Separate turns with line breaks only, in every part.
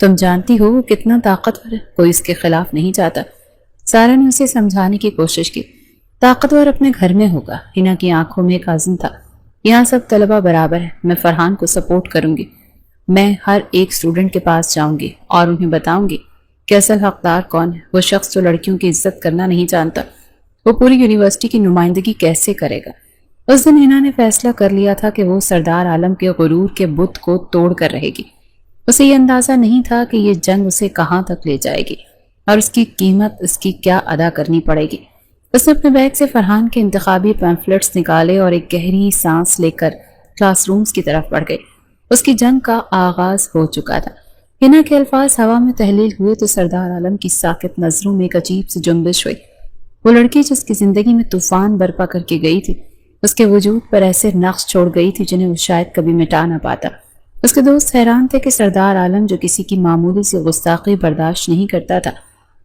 تم جانتی ہو وہ کتنا طاقتور ہے، کوئی اس کے خلاف نہیں جاتا۔ سارا نے اسے سمجھانے کی کوشش کی۔ طاقتور اپنے گھر میں ہوگا۔ ہنا کی آنکھوں میں ایک عزم تھا۔ یہاں سب طلبہ برابر ہیں، میں فرحان کو سپورٹ کروں گی۔ میں ہر ایک اسٹوڈنٹ کے پاس جاؤں گی اور انہیں بتاؤں گی کہ اصل حقدار کون ہے۔ وہ شخص جو لڑکیوں کی عزت کرنا نہیں جانتا، وہ پوری یونیورسٹی کی نمائندگی کیسے کرے گا؟ اس دن ہنا نے فیصلہ کر لیا تھا کہ وہ سردار عالم کے غرور کے بت کو توڑ کر رہے گی۔ اسے یہ اندازہ نہیں تھا کہ یہ جنگ اسے کہاں تک لے جائے گی اور اس کی قیمت اس کی کیا ادا کرنی پڑے گی۔ اس نے اپنے بیگ سے فرحان کے انتخابی پیمفلٹس نکالے اور ایک گہری سانس لے کر کلاس رومز کی طرف بڑھ گئی۔ اس کی جنگ کا آغاز ہو چکا تھا۔ ہنا کے الفاظ ہوا میں تحلیل ہوئے تو سردار عالم کی ساکت نظروں میں ایک عجیب سی جنبش ہوئی۔ وہ لڑکی جس کی زندگی میں طوفان برپا کر کے گئی تھی، اس کے وجود پر ایسے نقش چھوڑ گئی تھی جنہیں وہ شاید کبھی مٹا نہ پاتا۔ اس کے دوست حیران تھے کہ سردار عالم جو کسی کی معمولی سی گستاخی برداشت نہیں کرتا تھا،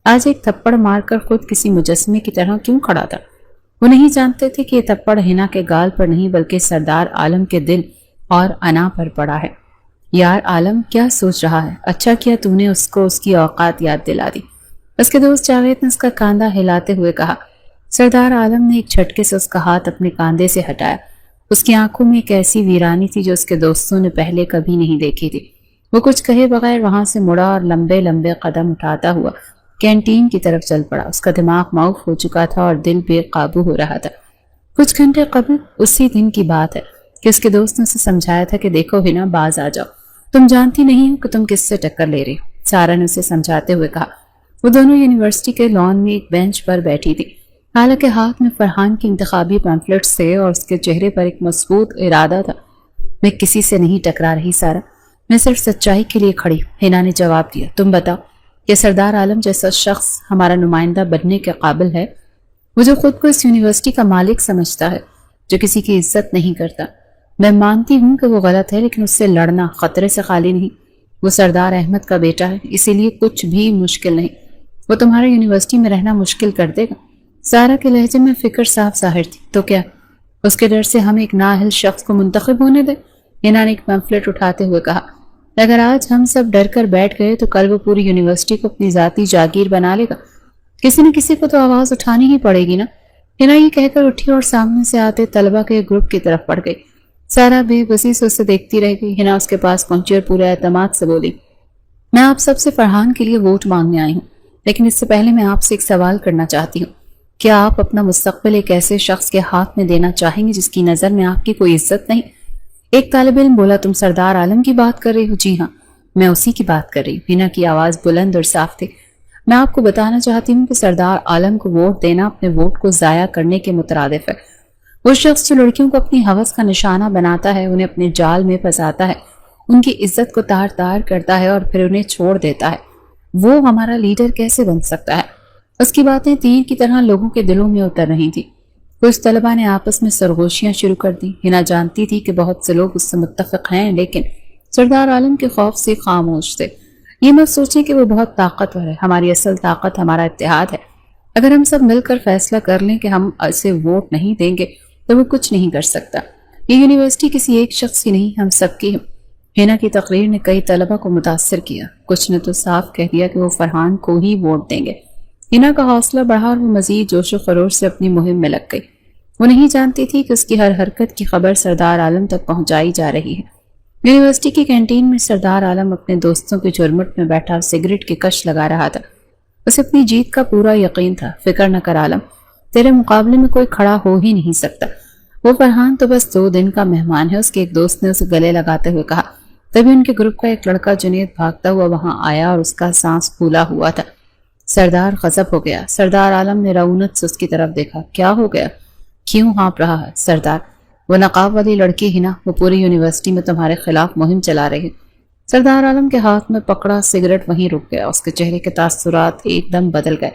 آج ایک تھپڑ مار کر خود کسی مجسمے کی طرح کیوں کھڑا تھا۔ وہ نہیں جانتے تھے کہ یہ تھپڑ ہنا کے گال پر نہیں بلکہ سردار عالم کے دل اور انا پر پڑا ہے۔ یار عالم کیا سوچ رہا ہے؟ اچھا کیا تو نے اس کو اس کی اوقات یاد دلا دی۔ اس کے دوست جاوید نے اس کا کاندھا ہلاتے ہوئے کہا۔ سردار عالم نے ایک جھٹکے سے اس کا ہاتھ اپنے کاندھے سے ہٹایا۔ اس کی آنکھوں میں ایک ایسی ویرانی تھی جو اس کے دوستوں نے پہلے کبھی نہیں دیکھی تھی۔ وہ کچھ کہے بغیر وہاں سے مڑا اور لمبے لمبے قدم اٹھاتا ہوا کینٹین کی طرف چل پڑا۔ اس کا دماغ معاف ہو چکا تھا اور دل بے قابو ہو رہا تھا۔ کچھ گھنٹے قبل اسی دن کی بات ہے کہ اس کے دوست نے اسے سمجھایا تھا کہ دیکھو ہنا، باز آ جاؤ، تم جانتی نہیں ہو کہ تم کس سے ٹکر لے رہی ہو۔ سارا نے اسے سمجھاتے ہوئے کہا۔ وہ دونوں یونیورسٹی کے لان میں ایک بینچ پر بیٹھی تھی، حالانکہ ہاتھ میں فرحان کی انتخابی پیمفلٹس تھے اور اس کے چہرے پر ایک مضبوط ارادہ تھا۔ میں کسی سے نہیں ٹکرا رہی سارا، میں صرف سچائی کے لیے کھڑی۔ ہنا نے جواب دیا۔ تم بتاؤ کہ سردار عالم جیسا شخص ہمارا نمائندہ بننے کے قابل ہے؟ وہ جو خود کو اس یونیورسٹی کا مالک سمجھتا ہے، جو کسی کی عزت نہیں کرتا۔ میں مانتی ہوں کہ وہ غلط ہے، لیکن اس سے لڑنا خطرے سے خالی نہیں۔ وہ سردار احمد کا بیٹا ہے، اسی لیے کچھ بھی مشکل نہیں۔ وہ تمہارے یونیورسٹی میں رہنا مشکل کر دے گا۔ سارا کے لہجے میں فکر صاف ظاہر تھی۔ تو کیا اس کے ڈر سے ہم ایک نااہل شخص کو منتخب ہونے دیں؟ ہنا نے ایک پیمفلٹ اٹھاتے ہوئے کہا۔ اگر آج ہم سب ڈر کر بیٹھ گئے تو کل وہ پوری یونیورسٹی کو اپنی ذاتی جاگیر بنا لے گا۔ کسی نہ کسی کو تو آواز اٹھانی ہی پڑے گی نا۔ ہنا یہ کہہ کر اٹھی اور سامنے سے آتے طلبہ کے گروپ کی طرف بڑھ گئی۔ سارا بے بسی سے اسے دیکھتی رہ گئی۔ ہنا اس کے پاس پہنچی اور پورے اعتماد سے بولی، میں آپ سب سے فرحان کے لیے ووٹ مانگنے آئی ہوں، لیکن اس سے پہلے میں آپ سے ایک سوال کرنا چاہتی ہوں۔ کیا آپ اپنا مستقبل ایک ایسے شخص کے ہاتھ میں دینا چاہیں گے جس کی نظر میں آپ کی کوئی عزت نہیں؟ ایک طالب علم بولا۔ تم سردار عالم کی بات کر رہی ہو؟ جی ہاں، میں اسی کی بات کر رہی ہوں۔ ہنا کی آواز بلند اور صاف تھی۔ میں آپ کو بتانا چاہتی ہوں کہ سردار عالم کو ووٹ دینا اپنے ووٹ کو ضائع کرنے کے مترادف ہے۔ وہ شخص جو لڑکیوں کو اپنی ہوس کا نشانہ بناتا ہے، انہیں اپنے جال میں پھنساتا ہے، ان کی عزت کو تار تار کرتا ہے اور پھر انہیں چھوڑ دیتا ہے، وہ ہمارا لیڈر کیسے بن سکتا ہے؟ اس کی باتیں تیر کی طرح لوگوں کے دلوں میں اتر رہی تھی۔ کچھ طلبہ نے آپس میں سرگوشیاں شروع کر دی۔ ہنا جانتی تھی کہ بہت سے لوگ اس سے متفق ہیں، لیکن سردار عالم کے خوف سے خاموش تھے۔ یہ مت سوچیں کہ وہ بہت طاقتور ہے، ہماری اصل طاقت ہمارا اتحاد ہے۔ اگر ہم سب مل کر فیصلہ کر لیں کہ ہم اسے ووٹ نہیں دیں گے تو وہ کچھ نہیں کر سکتا۔ یہ یونیورسٹی کسی ایک شخص کی نہیں، ہم سب کی ہے۔ ہنا کی تقریر نے کئی طلبہ کو متاثر کیا۔ کچھ نے تو صاف کہہ دیا کہ وہ فرحان کو ہی ووٹ دیں گے۔ ہنا کا حوصلہ بڑھا اور وہ مزید جوش و خروش سے اپنی مہم میں لگ گئی۔ وہ نہیں جانتی تھی کہ اس کی ہر حرکت کی خبر سردار عالم تک پہنچائی جا رہی ہے۔ یونیورسٹی کی کینٹین میں سردار عالم اپنے دوستوں کے جھرمٹ میں بیٹھا سگریٹ کی کش لگا رہا تھا۔ اسے اپنی جیت کا پورا یقین تھا۔ فکر نہ کر عالم، تیرے مقابلے میں کوئی کھڑا ہو ہی نہیں سکتا۔ وہ فرحان تو بس 2 دن کا مہمان ہے، اس کے ایک دوست نے اسے گلے لگاتے ہوئے کہا۔ تبھی ان کے گروپ کا ایک لڑکا جنید بھاگتا ہوا وہاں آیا اور اس کا سانس پھولا ہوا تھا۔ سردار غضب ہو گیا۔ سردار عالم نے رعونت سے اس کی طرف دیکھا۔ کیا ہو گیا؟ کیوں ہانپ رہا ہے؟ سردار، وہ نقاب والی لڑکی ہی نا، وہ پوری یونیورسٹی میں تمہارے خلاف مہم چلا رہی ہے۔ سردار عالم کے ہاتھ میں پکڑا سگریٹ وہیں رک گیا۔ اس کے چہرے کے تاثرات ایک دم بدل گئے۔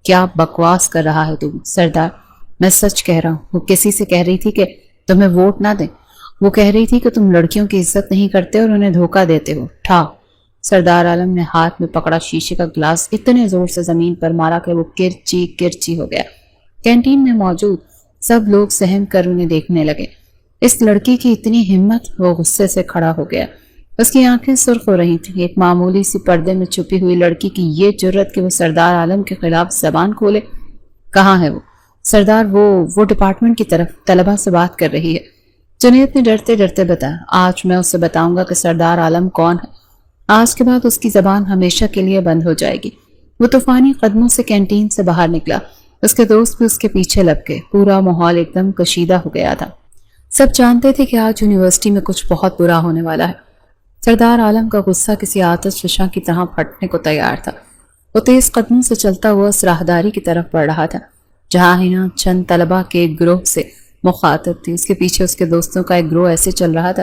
کیا بکواس کر رہا ہے تم؟ سردار، میں سچ کہہ رہا ہوں۔ وہ کسی سے کہہ رہی تھی کہ تمہیں ووٹ نہ دیں۔ وہ کہہ رہی تھی کہ تم لڑکیوں کی عزت نہیں کرتے اور انہیں دھوکہ دیتے ہو۔ ٹھا! سردار عالم نے ہاتھ میں پکڑا شیشے کا گلاس اتنے زور سے زمین پر مارا کہ وہ کرچی کرچی ہو گیا۔ کینٹین میں موجود سب لوگ سہم کر انہیں دیکھنے لگے۔ اس لڑکی کی اتنی ہمت! وہ غصے سے کھڑا ہو گیا۔ اس کی آنکھیں سرخ ہو رہی تھیں. ایک معمولی سی پردے میں چھپی ہوئی لڑکی کی یہ جرت کہ وہ سردار عالم کے خلاف زبان کھولے. کہاں ہے وہ؟ سردار وہ ڈپارٹمنٹ کی طرف طلبہ سے بات کر رہی ہے. جنید نے ڈرتے ڈرتے بتایا. آج میں اسے بتاؤں گا کہ سردار عالم کون ہے. آج کے بعد اس کی زبان ہمیشہ کے لیے بند ہو جائے گی. وہ طوفانی قدموں سے کینٹین سے باہر نکلا. اس کے دوست بھی اس کے پیچھے لپ گئے. پورا ماحول ایک دم کشیدہ ہو گیا تھا. سب جانتے تھے کہ آج یونیورسٹی میں کچھ بہت برا ہونے والا ہے. سردار عالم کا غصہ کسی آتش فشاں کی طرح پھٹنے کو تیار تھا. وہ تیز قدموں سے چلتا ہوا اس راہداری کی طرف بڑھ رہا تھا جہاں ہنا چند طلبہ کے ایک گروہ سے مخاطب تھی. اس کے پیچھے اس کے دوستوں کا ایک گروہ ایسے چل رہا تھا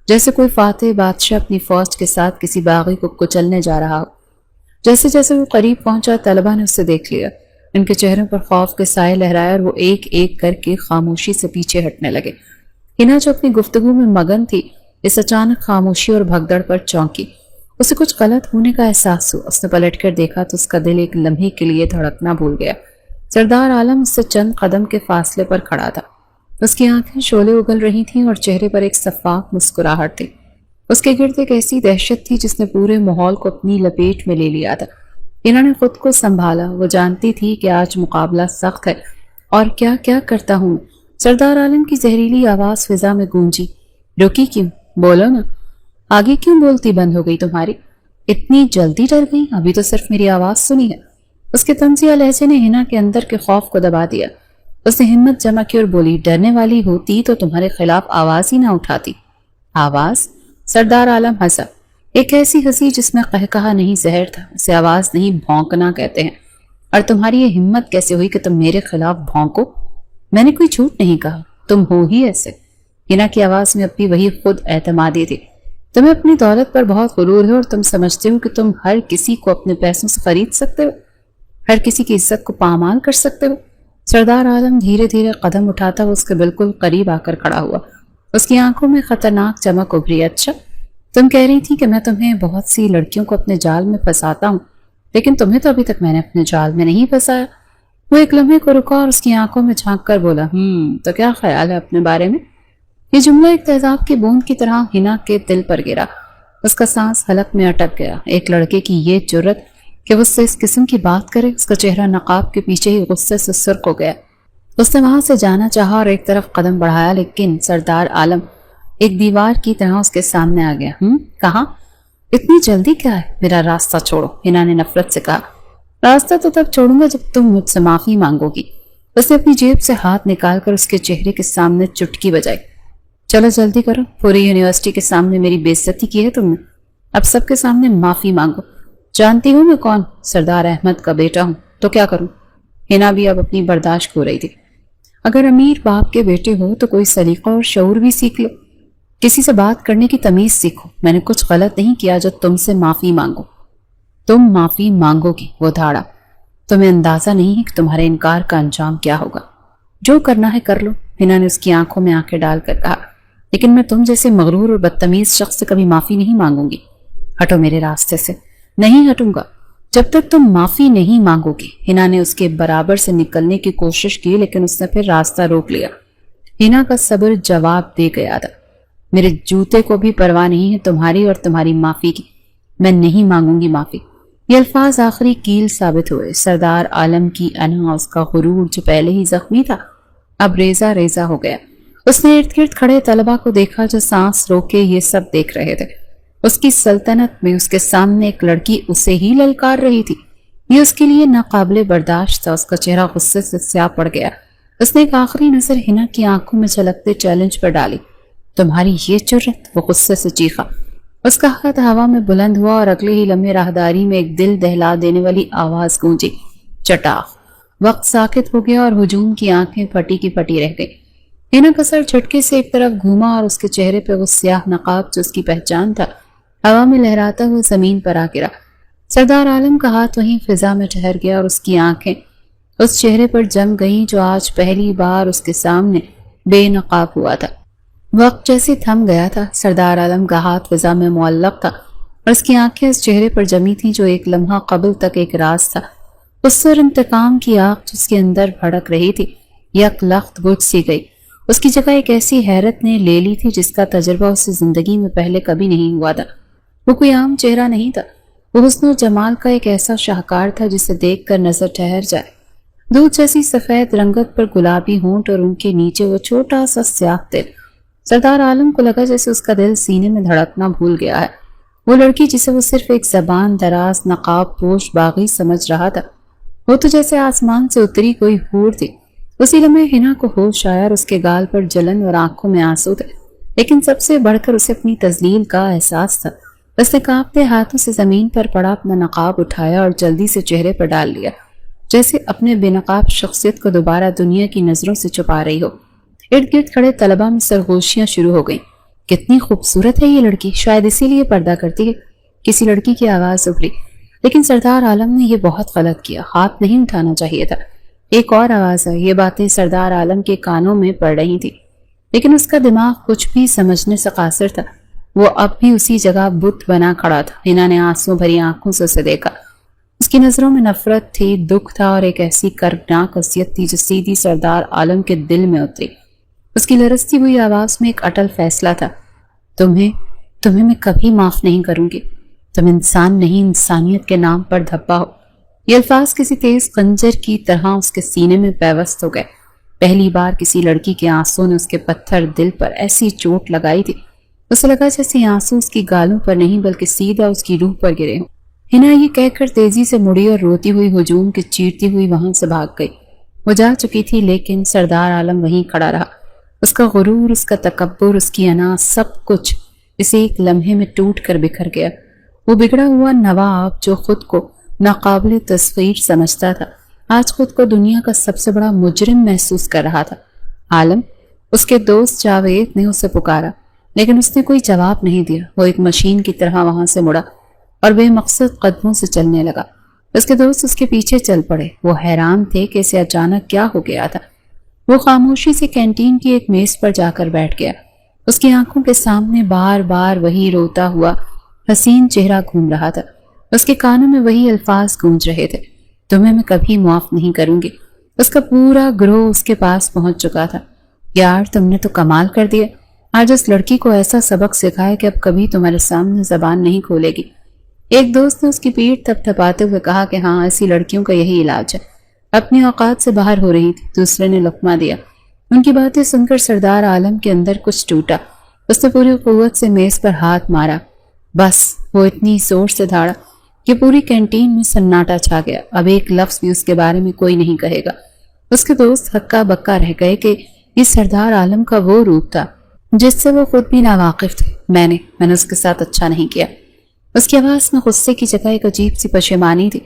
جیسے کوئی فاتح بادشاہ اپنی فوج کے ساتھ کسی باغی کو کچلنے جا رہا ہو. جیسے جیسے وہ قریب پہنچا طلبہ نے اسے دیکھ لیا. ان کے چہروں پر خوف کے سائے لہرائے اور وہ ایک ایک کر کے خاموشی سے پیچھے ہٹنے لگے. ہنا جو اپنی گفتگو میں مگن تھی اس اچانک خاموشی اور بھگدڑ پر چونکی. اسے کچھ غلط ہونے کا احساس ہوا. اس نے پلٹ کر دیکھا تو اس کا دل ایک لمحے کے لیے دھڑکنا بھول گیا. سردار عالم اس سے چند قدم کے فاصلے پر کھڑا تھا. اس کی آنکھیں شعلے اگل رہی تھیں اور چہرے پر ایک شفاف مسکراہٹ تھی. اس کے گرد ایک ایسی دہشت تھی جس نے پورے ماحول کو اپنی لپیٹ میں لے لیا تھا. انہوں نے خود کو سنبھالا. وہ جانتی تھی کہ آج مقابلہ سخت ہے اور کیا کیا کرتا ہوں. سردار عالم کی زہریلی آواز فضا میں گونجی. رکی کیوں؟ بولو نا. آگے کیوں بولتی بند ہو گئی تمہاری؟ اتنی جلدی ڈر گئی؟ ابھی تو صرف میری آواز سنی ہے. اس کے طنزیہ لہجے نے ہنا کے اندر کے خوف کو دبا دیا. اس نے ہمت جمع کی اور بولی. ڈرنے والی ہوتی تو تمہارے خلاف آواز ہی نہ اٹھاتی. آواز؟ سردار عالم ہنسا. ایک ایسی ہنسی جس میں قہقہا نہیں زہر تھا. اسے آواز نہیں بھونکنا کہتے ہیں. اور تمہاری یہ ہمت کیسے ہوئی کہ تم میرے خلاف بھونکو؟ میں نے کوئی جھوٹ نہیں کہا. تم ہو ہی ایسے. ہنا کی آواز میں اب بھی وہی خود اعتمادی تھی. تمہیں اپنی دولت پر بہت غرور ہے اور تم سمجھتے ہو کہ تم ہر کسی کو اپنے پیسوں سے خرید سکتے ہو, ہر کسی کی عزت کو پامال کر سکتے ہو. سردار عالم دھیرے دھیرے قدم اٹھاتا وہ اس کے بالکل قریب آ کر کھڑا ہوا. اس کی آنکھوں میں خطرناک چمک ابھری. اچھا, تم کہہ رہی تھی کہ میں تمہیں بہت سی لڑکیوں کو اپنے جال میں پھنساتا ہوں, لیکن تمہیں تو ابھی تک میں نے اپنے جال میں نہیں پھنسایا. وہ ایک لمحے کو رکا اور اس کی آنکھوں میں جھانک کر بولا. تو کیا خیال ہے اپنے بارے میں؟ یہ جملہ ایک تیزاب کی بوند کی طرح ہنا کے دل پر گرا. اس کا سانس حلق میں اٹک گیا. ایک لڑکے کی یہ جرت کہ وہ اس سے اس قسم کی بات کرے. اس کا چہرہ نقاب کے پیچھے ہی غصے سے سرخ ہو گیا. اس نے وہاں سے جانا چاہا اور ایک طرف قدم بڑھایا, لیکن سردار عالم ایک دیوار کی طرح اس کے سامنے آ گیا. کہاں؟ اتنی جلدی کیا ہے؟ میرا راستہ چھوڑو, ہنا نے نفرت سے کہا. راستہ تو تب چھوڑوں گا جب تم مجھ سے معافی مانگو گی. اس نے اپنی جیب سے ہاتھ نکال کر اس کے چہرے کے سامنے چٹکی بجائی. چلو جلدی کرو, پوری یونیورسٹی کے سامنے میری بے عزتی کی ہے تم نے. اب سب کے سامنے معافی مانگو. جانتی ہوں میں کون؟ سردار احمد کا بیٹا ہوں. تو کیا کروں؟ ہنا بھی اب اپنی برداشت کھو رہی تھی. اگر امیر باپ کے بیٹے ہو تو کوئی سلیقہ اور شعور بھی سیکھ لو. کسی سے بات کرنے کی تمیز سیکھو. میں نے کچھ غلط نہیں کیا جو تم سے معافی مانگو. تم معافی مانگو گی؟ وہ دھاڑا. تمہیں اندازہ نہیں ہے کہ تمہارے انکار کا انجام کیا ہوگا. جو کرنا ہے کر لو, ہنا نے اس کی آنکھوں میں آنکھیں ڈال کر کہا. لیکن میں تم جیسے مغرور اور بدتمیز شخص سے کبھی معافی نہیں مانگوں گی. ہٹو میرے راستے سے. نہیں ہٹوں گا جب تک تم معافی نہیں مانگو گی. ہنا نے اس کے برابر سے نکلنے کی کوشش کی, لیکن اس نے پھر راستہ روک لیا. ہنا کا صبر جواب دے گیا تھا. میرے جوتے کو بھی پرواہ نہیں ہے تمہاری اور تمہاری معافی کی. میں نہیں مانگوں گی معافی. یہ الفاظ آخری کیل ثابت ہوئے. سردار عالم کی انا, اس کا غرور جو پہلے ہی زخمی تھا, اب ریزہ ریزہ ہو گیا. اس نے ارد گرد کھڑے طلبہ کو دیکھا جو سانس روکے یہ سب دیکھ رہے تھے. اس کی سلطنت میں اس کے سامنے ایک لڑکی اسے ہی للکار رہی تھی. یہ اس کے لیے ناقابل برداشت تھا. اس کا چہرہ غصے سے سیاہ پڑ گیا. اس نے ایک آخری نظر ہنا کی آنکھوں میں جھلکتے چیلنج پر ڈالی. تمہاری یہ جرت؟ وہ غصے سے چیخا. اس کا ہاتھ ہوا میں بلند ہوا اور اگلے ہی لمحے راہداری میں ایک دل دہلا دینے والی آواز گونجی. چٹاخ. وقت ساکت ہو گیا اور ہجوم کی آنکھیں پھٹی کی پھٹی رہ گئی. ہنا کا سر جھٹکے سے ایک طرف گھوما اور اس کے چہرے پہ وہ سیاہ نقاب جو اس کی پہچان تھا ہوا میں لہراتا ہوا زمین پر آ گرا. سردار عالم کا ہاتھ وہیں فضا میں ٹھہر گیا اور اس کی آنکھیں اس چہرے پر جم گئیں جو آج پہلی بار اس کے سامنے بے نقاب ہوا تھا. وقت جیسے تھم گیا تھا. سردار عالم کا ہاتھ فضا میں معلق تھا اور اس کی آنکھیں اس چہرے پر جمی تھیں جو ایک لمحہ قبل تک ایک راز تھا. اس پر انتقام کی آگ جس کے اندر بھڑک رہی تھی یک لخت بجھ سی گئی اس کی جگہ ایک ایسی حیرت نے لے لی تھی جس کا تجربہ اسے زندگی میں پہلے کبھی نہیں ہوا تھا۔ وہ کوئی عام چہرہ نہیں تھا، وہ حسن و جمال کا ایک ایسا شاہکار تھا جسے دیکھ کر نظر ٹھہر جائے۔ دودھ جیسی سفید رنگت پر گلابی ہونٹ اور ان کے نیچے وہ چھوٹا سا سیاہ دل۔ سردار عالم کو لگا جیسے اس کا دل سینے میں دھڑکنا بھول گیا ہے۔ وہ لڑکی جسے وہ صرف ایک زبان دراز نقاب پوش باغی سمجھ رہا تھا، وہ تو جیسے آسمان سے اتری کوئی حور تھی۔ اسی لمحے حنا کو ہوش آیا اور اس کے گال پر جلن اور آنکھوں میں آنسو تھے، لیکن سب سے بڑھ کر اسے اپنی تذلیل کا احساس تھا۔ اس نے کانپتے ہاتھوں سے زمین پر پڑا اپنا نقاب اٹھایا اور جلدی سے چہرے پر ڈال لیا، جیسے اپنے بے نقاب شخصیت کو دوبارہ دنیا کی نظروں سے چھپا رہی ہو۔ ارد گرد کھڑے طلباء میں سرگوشیاں شروع ہو گئیں۔ کتنی خوبصورت ہے یہ لڑکی، شاید اسی لیے پردہ کرتی ہے، کسی لڑکی کی آواز ابھری۔ لیکن سردار عالم نے یہ بہت غلط کیا، ہاتھ نہیں اٹھانا چاہیے تھا۔ ایک اور آواز ہے، یہ باتیں سردار عالم کے کانوں میں پڑ رہی تھی، لیکن اس کا دماغ کچھ بھی سمجھنے سے قاصر تھا۔ وہ اب بھی اسی جگہ بت بنا کھڑا تھا۔ حنا نے آنسو بھری آنکھوں سے اسے دیکھا۔ اس کی نظروں میں نفرت تھی، دکھ تھا اور ایک ایسی کربناک حیثیت تھی جو سیدھی سردار عالم کے دل میں اتری۔ اس کی لرزتی ہوئی آواز میں ایک اٹل فیصلہ تھا، تمہیں میں کبھی معاف نہیں کروں گی۔ تم انسان نہیں، انسانیت کے نام پر دھبا ہو۔ یہ الفاظ کسی تیز خنجر کی طرح اس کے سینے میں پیوست ہو گئے۔ پہلی بار کسی لڑکی کے آنسوں نے اس کے پتھر دل پر ایسی چوٹ لگائی تھی، اسے لگا جیسے آنسو اس کی گالوں پر نہیں بلکہ سیدھا اس کی روح پر گرے ہوں۔ حنا یہ کہہ کر تیزی سے مڑی اور روتی ہوئی ہجوم کے چیرتی ہوئی وہاں سے بھاگ گئی۔ وہ جا چکی تھی، لیکن سردار عالم وہیں کھڑا رہا۔ اس کا غرور، اس کا تکبر، اس کی انا، سب کچھ اسے ایک لمحے میں ٹوٹ کر بکھر گیا۔ وہ بگڑا ہوا نواب جو خود کو ناقابل تصویر سمجھتا تھا، آج خود کو دنیا کا سب سے بڑا مجرم محسوس کر رہا تھا۔ عالم، اس کے دوست جاوید نے اسے پکارا، لیکن اس نے کوئی جواب نہیں دیا۔ وہ ایک مشین کی طرح وہاں سے مڑا اور بے مقصد قدموں سے چلنے لگا۔ اس کے دوست اس کے پیچھے چل پڑے۔ وہ حیران تھے کہ اسے اچانک کیا ہو گیا تھا۔ وہ خاموشی سے کینٹین کی ایک میز پر جا کر بیٹھ گیا۔ اس کی آنکھوں کے سامنے بار بار وہی روتا ہوا حسین چہرہ گھوم رہا تھا۔ اس کے کانوں میں وہی الفاظ گونج رہے تھے، تمہیں میں کبھی معاف نہیں کروں گی۔ اس کا پورا گروہ اس کے پاس پہنچ چکا تھا۔ یار، تم نے تو کمال کر دیا، آج اس لڑکی کو ایسا سبق سکھائے کہ اب کبھی تمہارے سامنے زبان نہیں کھولے گی۔ ایک دوست نے اس کی پیٹھ تھپ تھپاتے ہوئے کہا کہ ہاں، ایسی لڑکیوں کا یہی علاج ہے، اپنی اوقات سے باہر ہو رہی تھی۔ دوسرے نے لقمہ دیا۔ ان کی باتیں سن کر سردار عالم کے اندر کچھ ٹوٹا۔ اس نے پوری قوت سے میز پر ہاتھ مارا۔ بس، وہ اتنی زور سے دھاڑا کہ پوری کینٹین میں سناٹا چھا گیا۔ اب ایک لفظ بھی اس کے بارے میں کوئی نہیں کہے گا۔ اس کے دوست ہکا بکا رہ گئے کہ یہ سردار عالم کا وہ روپ تھا جس سے وہ خود بھی ناواقف تھے۔ میں نے اس کے ساتھ اچھا نہیں کیا۔ اس کی آواز میں غصے کی جگہ ایک عجیب سی پشیمانی تھی۔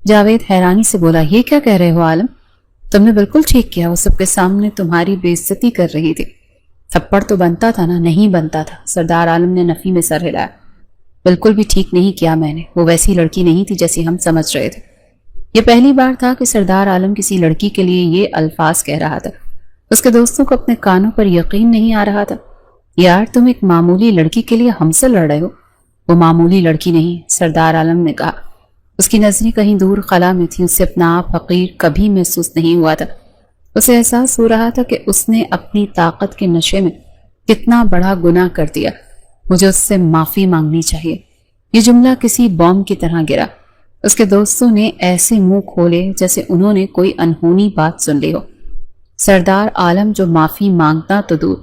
جاوید حیرانی سے بولا، یہ کیا کہہ رہے ہو عالم؟ تم نے بالکل ٹھیک کیا، وہ سب کے سامنے تمہاری بے عزتی کر رہی تھی۔ تھپڑ تو بنتا تھا نا؟ نہیں بنتا تھا۔ سردار عالم نے نفی میں سر ہلایا۔ بالکل بھی ٹھیک نہیں کیا میں نے، وہ ویسی لڑکی نہیں تھی جیسی ہم سمجھ رہے تھے۔ یہ پہلی بار تھا کہ سردار عالم کسی لڑکی کے لیے یہ الفاظ کہہ رہا تھا۔ اس کے دوستوں کو اپنے کانوں پر یقین نہیں آ رہا تھا۔ یار، تم ایک معمولی لڑکی کے لیے ہم سے لڑ رہے ہو؟ وہ معمولی لڑکی نہیں، سردار عالم نے کہا۔ اس کی نظریں کہیں دور خلا میں تھی، اسے اپنا آپ حقیر کبھی محسوس نہیں ہوا تھا۔ اسے احساس ہو رہا تھا کہ اس نے اپنی طاقت کے نشے میں کتنا بڑا گناہ کر دیا۔ مجھے اس سے معافی مانگنی چاہیے۔ یہ جملہ کسی بم کی طرح گرا۔ اس کے دوستوں نے ایسے منہ کھولے جیسے انہوں نے کوئی انہونی بات سن لی ہو۔ سردار عالم جو معافی مانگتا تو دور،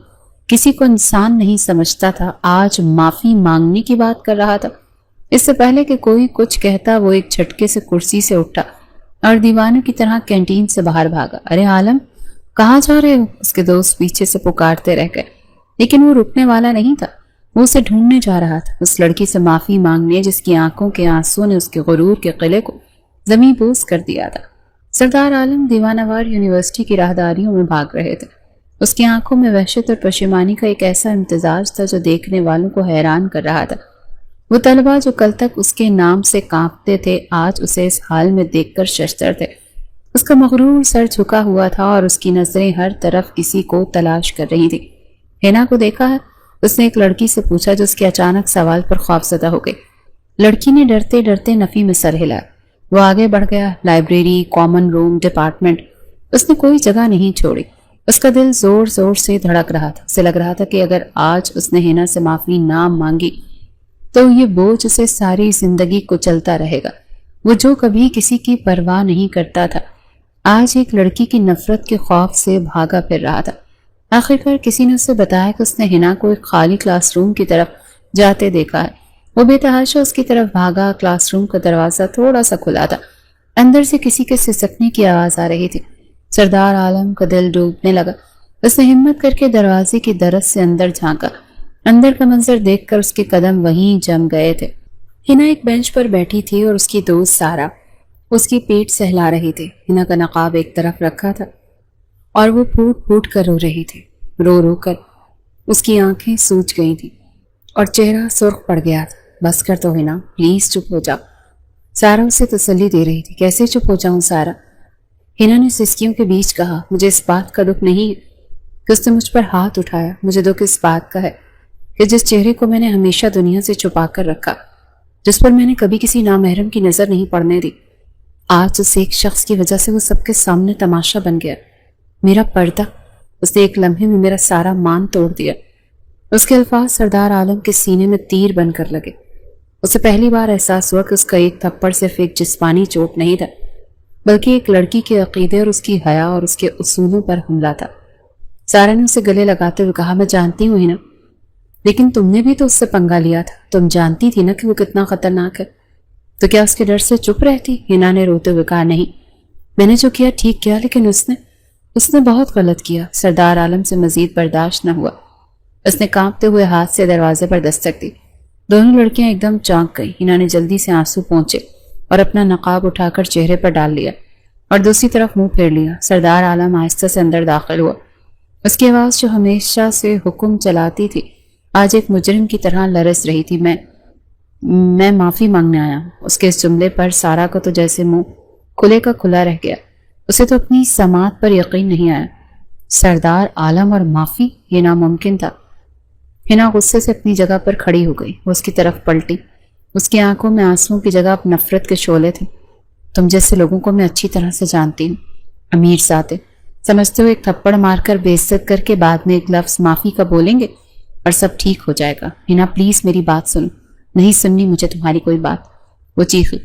کسی کو انسان نہیں سمجھتا تھا، آج معافی مانگنے کی بات کر رہا تھا۔ اس سے پہلے کہ کوئی کچھ کہتا، وہ ایک جھٹکے سے کرسی سے اٹھا اور دیوانوں کی طرح کینٹین سے باہر بھاگا۔ ارے عالم، کہاں جا رہے ہو؟ اس کے دوست پیچھے سے پکارتے رہ گئے، لیکن وہ رکنے والا نہیں تھا۔ وہ اسے ڈھونڈنے جا رہا تھا، اس لڑکی سے معافی مانگنے جس کی آنکھوں کے آنسوں نے اس کے غرور کے قلعے کو زمیں بوس کر دیا تھا۔ سردار عالم دیوانہ وار یونیورسٹی کی راہداریوں میں بھاگ رہے تھے۔ اس کی آنکھوں میں وحشت اور پشیمانی کا ایک ایسا امتزاج تھا جو دیکھنے والوں کو حیران کر رہا تھا۔ وہ طلباء جو کل تک اس کے نام سے کانپتے تھے، آج اسے اس حال میں دیکھ کر ششدر تھے۔ اس کا مغرور سر جھکا ہوا تھا اور اس کی نظریں ہر طرف کسی کو تلاش کر رہی تھی۔ حنا کو دیکھا ہے؟ اس نے ایک لڑکی سے پوچھا جو اس کے اچانک سوال پر خوفزدہ ہو گئی۔ لڑکی نے ڈرتے ڈرتے نفی میں سر ہلایا۔ وہ آگے بڑھ گیا۔ لائبریری، کامن روم، ڈپارٹمنٹ، اس نے کوئی جگہ نہیں چھوڑی۔ اس کا دل زور زور سے دھڑک رہا تھا. اسے لگ رہا تھا کہ اگر آج اس نے ہینا سے معافی نہ مانگی تو یہ بوجھ اسے ساری زندگی کو چلتا رہے گا. وہ جو کبھی کسی کی پرواہ نہیں کرتا تھا آج ایک لڑکی کی نفرت کے خوف سے بھاگا پھر رہا تھا. آخرکار کسی نے اسے بتایا کہ اس نے ہینا کو ایک خالی کلاس روم کی طرف جاتے دیکھا ہے. وہ بے تحاشا اس کی طرف بھاگا. کلاس روم کا دروازہ تھوڑا سا کھلا تھا. اندر سے کسی کے سسکنے کی آواز آ رہی تھی. سردار عالم کا دل ڈوبنے لگا. اس نے ہمت کر کے دروازے کی درز سے اندر جھانکا. اندر کا منظر دیکھ کر اس کے قدم وہیں جم گئے تھے. ہینا ایک بینچ پر بیٹھی تھی اور اس کی دوست سارا اس کی پیٹ سہلا رہی تھی. ہینا کا نقاب ایک طرف رکھا تھا اور وہ پھوٹ پھوٹ کر رو رہی تھی. رو رو کر اس کی آنکھیں سوج گئی تھی اور چہرہ سرخ پڑ گیا تھا. بس کر تو ہینا، پلیز چپ ہو جا. سارا اسے تسلی دے رہی تھی. کیسے چپ ہو جاؤں سارا؟ ہینا نے سسکیوں کے بیچ کہا. مجھے اس بات کا دکھ نہیں کہ اس نے مجھ پر ہاتھ اٹھایا. مجھے دکھ اس بات کا ہے کہ جس چہرے کو میں نے ہمیشہ دنیا سے چھپا کر رکھا، جس پر میں نے کبھی کسی نامحرم کی نظر نہیں پڑنے دی، آج اس ایک شخص کی وجہ سے وہ سب کے سامنے تماشا بن گیا. میرا پردہ، اس نے ایک لمحے میں میرا سارا مان توڑ دیا. اس کے الفاظ سردار عالم کے سینے میں تیر بن کر لگے. اسے پہلی بار احساس ہوا کہ اس کا ایک تھپڑ صرف ایک جسمانی چوٹ نہیں تھا بلکہ ایک لڑکی کے عقیدے اور اس کی حیا اور اس کے اصولوں پر حملہ تھا. سارا نے اسے گلے لگاتے ہوئے کہا، میں جانتی ہوں ہینا، لیکن تم نے بھی تو اس سے پنگا لیا تھا. تم جانتی تھی نا کہ وہ کتنا خطرناک ہے، تو کیا اس کے ڈر سے چپ رہتی؟ ہینا نے روتے ہوئے کہا، نہیں، میں نے جو کیا ٹھیک کیا، لیکن اس نے بہت غلط کیا. سردار عالم سے مزید برداشت نہ ہوا. اس نے کانپتے ہوئے ہاتھ سے دروازے پر دستک دی. دونوں لڑکیاں ایک دم چونک گئی. ہینا نے جلدی سے آنسو پونچھے اور اپنا نقاب اٹھا کر چہرے پر ڈال لیا اور دوسری طرف منہ پھیر لیا. سردار عالم آہستہ سے اندر داخل ہوا. اس کی آواز جو ہمیشہ سے حکم چلاتی تھی آج ایک مجرم کی طرح لرز رہی تھی. میں معافی مانگنے آیا ہوں. اس کے اس جملے پر سارا کو تو جیسے منہ کھلے کا کھلا رہ گیا. اسے تو اپنی سماعت پر یقین نہیں آیا. سردار عالم اور معافی، یہ ناممکن تھا. ہینا غصے سے اپنی جگہ پر کھڑی ہو گئی. وہ اس کی طرف پلٹی. اس کی آنکھوں میں آنسوؤں کی جگہ نفرت کے شعلے تھے. تم جیسے لوگوں کو میں اچھی طرح سے جانتی ہوں. امیر ذاتے، سمجھتے ہو ایک تھپڑ مار کر بے عزت کر کے بعد میں ایک لفظ معافی کا بولیں گے اور سب ٹھیک ہو جائے گا؟ ہینا پلیز میری بات سنو. نہیں سننی مجھے تمہاری کوئی بات. وہ چیخی.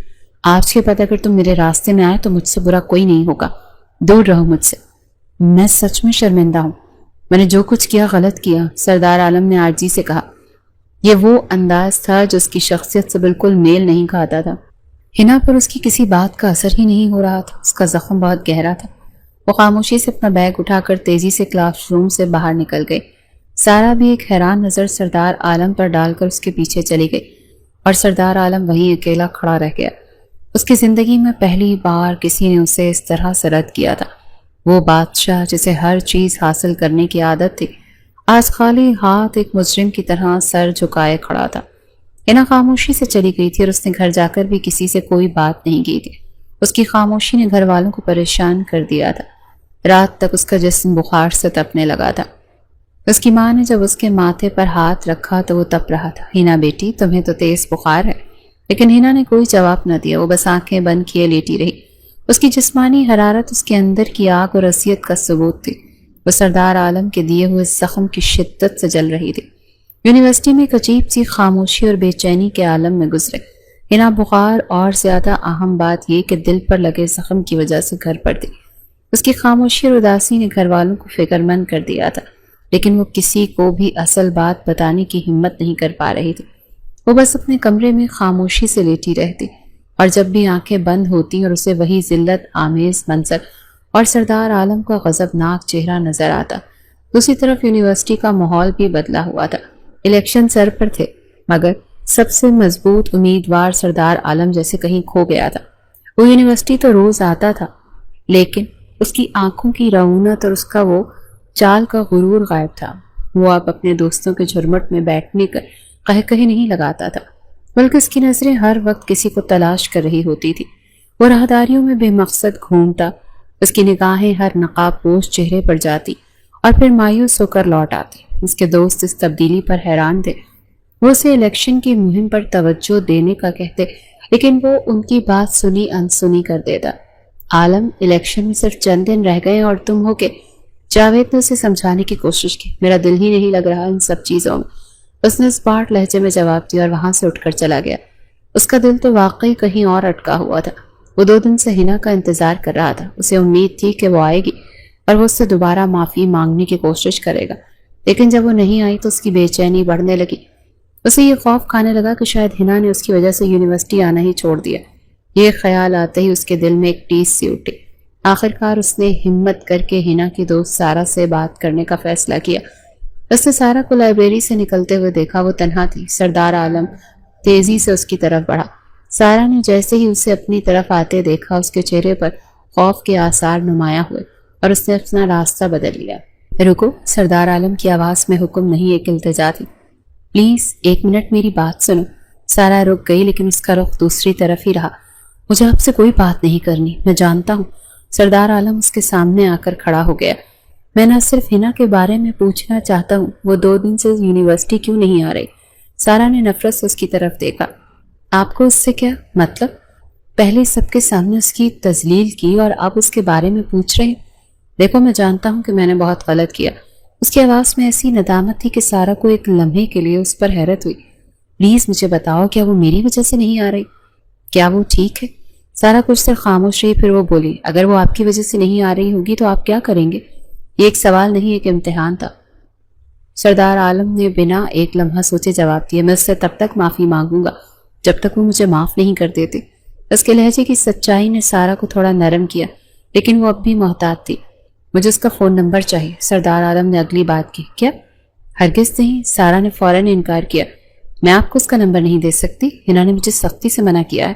آج کے بعد اگر تم میرے راستے میں آئے تو مجھ سے برا کوئی نہیں ہوگا. دور رہو مجھ سے. میں سچ میں شرمندہ ہوں. میں نے جو کچھ کیا غلط کیا. سردار عالم نے عاجزی سے کہا. یہ وہ انداز تھا جو اس کی شخصیت سے بالکل میل نہیں کھاتا تھا. ہینا پر اس کی کسی بات کا اثر ہی نہیں ہو رہا تھا. اس کا زخم بہت گہرا تھا. وہ خاموشی سے اپنا بیگ اٹھا کر تیزی سے کلاس روم سے باہر نکل گئی. سارا بھی ایک حیران نظر سردار عالم پر ڈال کر اس کے پیچھے چلی گئی اور سردار عالم وہیں اکیلا کھڑا رہ گیا. اس کی زندگی میں پہلی بار کسی نے اسے اس طرح سے رد کیا تھا. وہ بادشاہ جسے ہر چیز حاصل کرنے کی عادت تھی آج خالی ہاتھ ایک مجرم کی طرح سر جھکائے کھڑا تھا. ہینا خاموشی سے چلی گئی تھی اور اس نے گھر جا کر بھی کسی سے کوئی بات نہیں کی تھی. اس کی خاموشی نے گھر والوں کو پریشان کر دیا تھا. رات تک اس کا جسم بخار سے تپنے لگا تھا. اس کی ماں نے جب اس کے ماتھے پر ہاتھ رکھا تو وہ تپ رہا تھا. ہینا بیٹی، تمہیں تو تیز بخار ہے. لیکن ہینا نے کوئی جواب نہ دیا. وہ بس آنکھیں بند کیے لیٹی رہی. اس کی جسمانی حرارت اس کے اندر کی آگ اور اذیت کا ثبوت تھی. وہ سردار عالم کے دیے ہوئے زخم کی شدت سے جل رہی تھی. یونیورسٹی میں ایک عجیب سی خاموشی اور بے چینی کے عالم میں گزرے. ہینا بخار اور زیادہ اہم بات یہ کہ دل پر لگے زخم کی وجہ سے گھر پر تھی. اس کی خاموشی اور اداسی نے گھر والوں کو فکر مند کر دیا تھا، لیکن وہ کسی کو بھی اصل بات بتانے کی ہمت نہیں کر پا رہی تھی. وہ بس اپنے کمرے میں خاموشی سے لیٹی رہتی اور جب بھی آنکھیں بند ہوتی اور اسے وہی ذلت آمیز منظر اور سردار عالم کا غضبناک چہرہ نظر آتا. دوسری طرف یونیورسٹی کا ماحول بھی بدلا ہوا تھا. الیکشن سر پر تھے مگر سب سے مضبوط امیدوار سردار عالم جیسے کہیں کھو گیا تھا. وہ یونیورسٹی تو روز آتا تھا لیکن اس کی آنکھوں کی رعونت اور اس کا وہ چال کا غرور غائب تھا. وہ اب اپنے دوستوں کے جھرمٹ میں بیٹھنے کا قہقہے نہیں لگاتا تھا بلکہ اس کی نظریں ہر وقت کسی کو تلاش کر رہی ہوتی تھی. وہ راہداریوں میں بے مقصد گھومتا. اس کی نگاہیں ہر نقاب پوش چہرے پر جاتی اور پھر مایوس ہو کر لوٹ آتی. اس کے دوست اس تبدیلی پر حیران تھے. وہ اسے الیکشن کی مہم پر توجہ دینے کا کہتے لیکن وہ ان کی بات سنی انسنی کر دیتا. عالم، الیکشن میں صرف چند دن رہ گئے اور تم ہو کہ جاوید نے اسے سمجھانے کی کوشش کی، میرا دل ہی نہیں لگ رہا ان سب چیزوں میں۔ اس نے اسپاٹ لہجے میں جواب دیا اور وہاں سے اٹھ کر چلا گیا۔ اس کا دل تو واقعی کہیں اور اٹکا ہوا تھا۔ وہ 2 دن سے ہنا کا انتظار کر رہا تھا۔ اسے امید تھی کہ وہ آئے گی اور وہ اس سے دوبارہ معافی مانگنے کی کوشش کرے گا، لیکن جب وہ نہیں آئی تو اس کی بے چینی بڑھنے لگی۔ اسے یہ خوف کھانے لگا کہ شاید ہنا نے اس کی وجہ سے یونیورسٹی آنا ہی چھوڑ دیا۔ یہ خیال آتے ہی اس کے دل میں ایک ٹیس سی اٹھی۔ آخر کار اس نے ہمت کر کے ہنا کی دوست سارا سے بات کرنے کا فیصلہ کیا۔ اس نے سارا کو لائبریری سے نکلتے ہوئے دیکھا، وہ تنہا تھی۔ سردار عالم تیزی سے اس کی طرف بڑھا۔ سارا نے جیسے ہی اسے اپنی طرف آتے دیکھا، اس کے چہرے پر خوف کے آثار نمایاں ہوئے اور اس نے اپنا راستہ بدل لیا۔ رکو، سردار عالم کی آواز میں حکم نہیں، ایک التجا تھی۔ پلیز 1 منٹ میری بات سنو۔ سارا رک گئی لیکن اس کا رخ دوسری طرف ہی رہا۔ مجھے آپ سے کوئی بات نہیں کرنی، میں جانتا ہوں۔ سردار عالم اس کے سامنے آ کر کھڑا ہو گیا۔ میں نہ صرف ہنا کے بارے میں پوچھنا چاہتا ہوں، وہ 2 دن سے یونیورسٹی کیوں نہیں آ رہی؟ سارا نے نفرت سے اس کی طرف دیکھا۔ آپ کو اس سے کیا مطلب؟ پہلے سب کے سامنے اس کی تذلیل کی اور اب اس کے بارے میں پوچھ رہے ہیں؟ دیکھو، میں جانتا ہوں کہ میں نے بہت غلط کیا۔ اس کی آواز میں ایسی ندامت تھی کہ سارا کو ایک لمحے کے لیے اس پر حیرت ہوئی۔ پلیز مجھے بتاؤ، کیا وہ میری وجہ سے نہیں آ رہی؟ کیا وہ ٹھیک ہے؟ سارا کچھ دیر خاموش رہی، پھر وہ بولی، اگر وہ آپ کی وجہ سے نہیں آ رہی ہوگی تو آپ کیا کریں گے؟ یہ ایک سوال نہیں، ایک امتحان تھا۔ سردار عالم نے بنا ایک لمحہ سوچے جواب دیا، میں اس سے تب تک معافی مانگوں گا جب تک وہ مجھے معاف نہیں کر دیتے۔ اس کے لہجے کی سچائی نے سارا کو تھوڑا نرم کیا، لیکن وہ اب بھی محتاط تھی۔ مجھے اس کا فون نمبر چاہیے، سردار عالم نے اگلی بات کی۔ کیا؟ ہرگز نہیں، سارا نے فوراً انکار کیا۔ میں آپ کو اس کا نمبر نہیں دے سکتی، ہنا نے مجھے سختی سے منع کیا ہے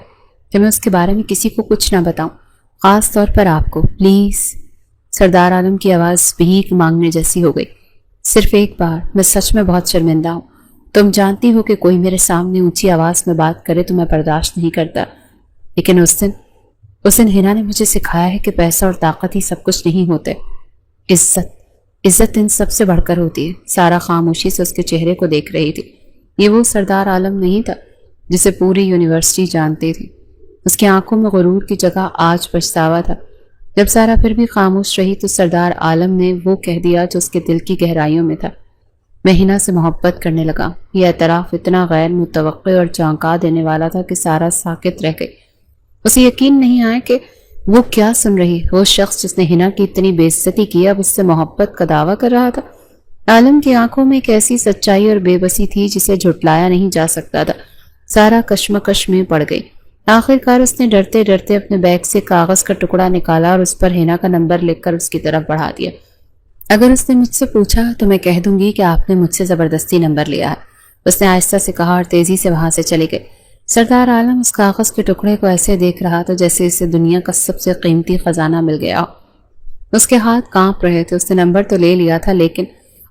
کہ میں اس کے بارے میں کسی کو کچھ نہ بتاؤں، خاص طور پر آپ کو، پلیز۔ سردار عالم کی آواز بھیک مانگنے جیسی ہو گئی۔ صرف ایک بار، میں سچ میں بہت شرمندہ ہوں۔ تم جانتی ہو کہ کوئی میرے سامنے اونچی آواز میں بات کرے تو میں برداشت نہیں کرتا، لیکن اس دن ہنا نے مجھے سکھایا ہے کہ پیسہ اور طاقت ہی سب کچھ نہیں ہوتے۔ عزت ان سب سے بڑھ کر ہوتی ہے۔ سارا خاموشی سے اس کے چہرے کو دیکھ رہی تھی۔ یہ وہ سردار عالم نہیں تھا جسے پوری یونیورسٹی جانتی تھی۔ اس کی آنکھوں میں غرور کی جگہ آج پچھتاوا تھا۔ جب سارا پھر بھی خاموش رہی تو سردار عالم نے وہ کہہ دیا جو اس کے دل کی گہرائیوں میں تھا، میں ہنا سے محبت کرنے لگا۔ یہ اعتراف اتنا غیر متوقع اور چونکا دینے والا تھا کہ سارا ساکت رہ گئی۔ اسے یقین نہیں آیا کہ وہ کیا سن رہی۔ وہ شخص جس نے ہنا کی اتنی بے عزتی کی اب اس سے محبت کا دعویٰ کر رہا تھا۔ عالم کی آنکھوں میں ایک ایسی سچائی اور بے بسی تھی جسے جھٹلایا نہیں جا سکتا تھا۔ سارا کشمکش میں پڑ گئی۔ آخر کار اس نے ڈرتے ڈرتے اپنے بیگ سے کاغذ کا ٹکڑا نکالا اور اس پر ہنا کا نمبر لکھ کر اس کی طرف بڑھا دیا۔ اگر اس نے مجھ سے پوچھا تو میں کہہ دوں گی کہ آپ نے مجھ سے زبردستی نمبر لیا ہے، اس نے آہستہ سے کہا اور تیزی سے وہاں سے چلی گئی۔ سردار عالم اس کاغذ کے ٹکڑے کو ایسے دیکھ رہا تھا جیسے اسے دنیا کا سب سے قیمتی خزانہ مل گیا ہو۔ اس کے ہاتھ کانپ رہے تھے۔ اس نے نمبر تو لے لیا تھا لیکن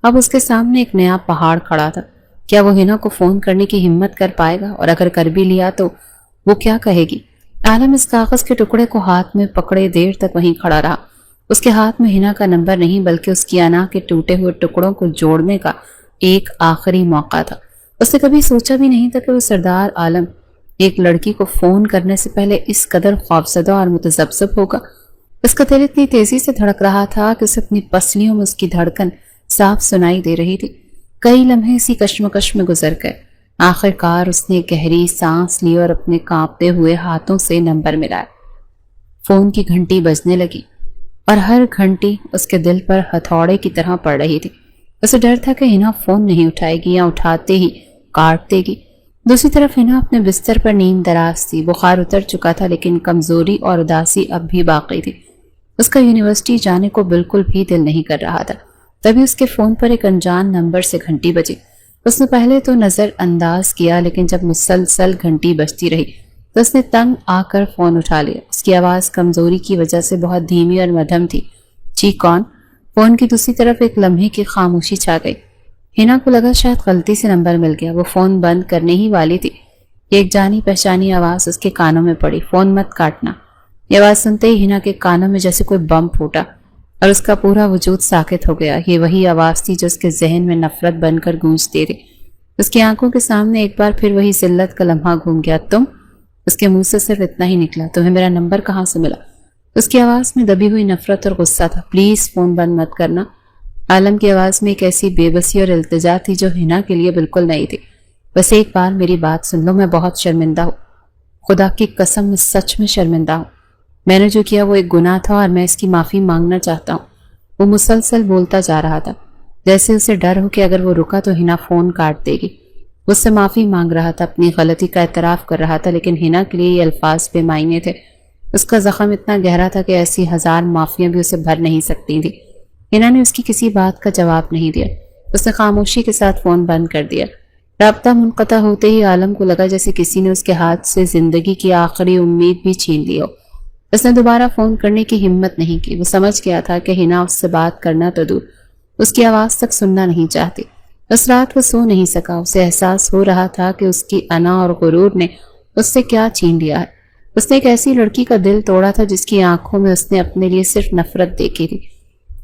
اب اس کے سامنے ایک نیا پہاڑ کھڑا تھا۔ کیا وہ ہنا کو فون کرنے کی ہمت کر پائے گا؟ اور اگر کر بھی لیا تو وہ کیا کہے گی؟ عالم اس کاغذ کے ٹکڑے کو ہاتھ میں پکڑے دیر تک وہیں کھڑا رہا۔ اس کے ہاتھ میں ہنا کا نمبر نہیں بلکہ اس کی انا کے ٹوٹے ہوئے ٹکڑوں کو جوڑنے کا ایک آخری موقع تھا۔ اس نے کبھی سوچا بھی نہیں تھا کہ وہ سردار عالم ایک لڑکی کو فون کرنے سے پہلے اس قدر خوفزدہ اور متذبذب ہوگا۔ اس کا دل اتنی تیزی سے دھڑک رہا تھا کہ اسے اپنی پسلیوں میں اس کی دھڑکن صاف سنائی دے رہی تھی۔ کئی لمحے اسی کشمکش میں گزر گئے۔ آخر کار اس نے گہری سانس لی اور اپنے کانپتے ہوئے ہاتھوں سے نمبر ملایا۔ فون کی گھنٹی بجنے لگی اور ہر گھنٹی اس کے دل پر ہتھوڑے کی طرح پڑ رہی تھی۔ اسے ڈر تھا کہ ہنا فون نہیں اٹھائے گی یا اٹھاتے ہی کاٹ دے گی۔ دوسری طرف ہنا اپنے بستر پر نیند دراز تھی۔ بخار اتر چکا تھا لیکن کمزوری اور اداسی اب بھی باقی تھی۔ اس کا یونیورسٹی جانے کو بالکل بھی دل نہیں کر رہا تھا۔ تبھی اس کے فون پر ایک انجان نمبر سے گھنٹی بجی۔ اس نے پہلے تو نظر انداز کیا لیکن جب مسلسل گھنٹی بجتی رہی تو اس نے تنگ آ کر فون اٹھا لیا۔ اس کی آواز کمزوری کی وجہ سے بہت دھیمی اور مدھم تھی۔ جی کون؟ فون کی دوسری طرف ایک لمحے کی خاموشی چھا گئی۔ ہنا کو لگا شاید غلطی سے نمبر مل گیا۔ وہ فون بند کرنے ہی والی تھی۔ ایک جانی پہچانی آواز اس کے کانوں میں پڑی، فون مت کاٹنا۔ یہ آواز سنتے ہی ہنا کے کانوں میں جیسے کوئی بم پھوٹا اور اس کا پورا وجود ساکت ہو گیا۔ یہ وہی آواز تھی جو اس کے ذہن میں نفرت بن کر گونجتی رہی۔ اس کی آنکھوں کے سامنے ایک بار پھر وہی ذلت کا لمحہ گھوم گیا۔ تم؟ اس کے منہ سے صرف اتنا ہی نکلا، تمہیں میرا نمبر کہاں سے ملا؟ اس کی آواز میں دبی ہوئی نفرت اور غصہ تھا۔ پلیز فون بند مت کرنا۔ عالم کی آواز میں ایک ایسی بے بسی اور التجا تھی جو ہنا کے لیے بالکل نہیں تھی۔ بس ایک بار میری بات سن لو، میں بہت شرمندہ ہوں، خدا کی قسم میں سچ میں شرمندہ ہوں۔ میں نے جو کیا وہ ایک گناہ تھا اور میں اس کی معافی مانگنا چاہتا ہوں۔ وہ مسلسل بولتا جا رہا تھا، جیسے اسے ڈر ہو کہ اگر وہ رکا تو ہنا فون کاٹ دے گی۔ اس سے معافی مانگ رہا تھا، اپنی غلطی کا اعتراف کر رہا تھا، لیکن ہنا کے لیے یہ الفاظ بے معنی تھے۔ اس کا زخم اتنا گہرا تھا کہ ایسی ہزار معافیاں بھی اسے بھر نہیں سکتی تھی۔ ہنا نے اس کی کسی بات کا جواب نہیں دیا۔ اس نے خاموشی کے ساتھ فون بند کر دیا۔ رابطہ منقطع ہوتے ہی عالم کو لگا جیسے کسی نے اس کے ہاتھ سے زندگی کی آخری امید بھی چھین لی ہو۔ اس نے دوبارہ فون کرنے کی ہمت نہیں کی۔ وہ سمجھ گیا تھا کہ ہنا اس سے بات کرنا تو دور، اس کی آواز تک سننا نہیں چاہتی۔ اس رات وہ سو نہیں سکا۔ اسے احساس ہو رہا تھا کہ اس کی انا اور غرور نے اس سے کیا چھین لیا ہے۔ اس نے ایک ایسی لڑکی کا دل توڑا تھا جس کی آنکھوں میں اس نے اپنے لیے صرف نفرت دیکھی تھی۔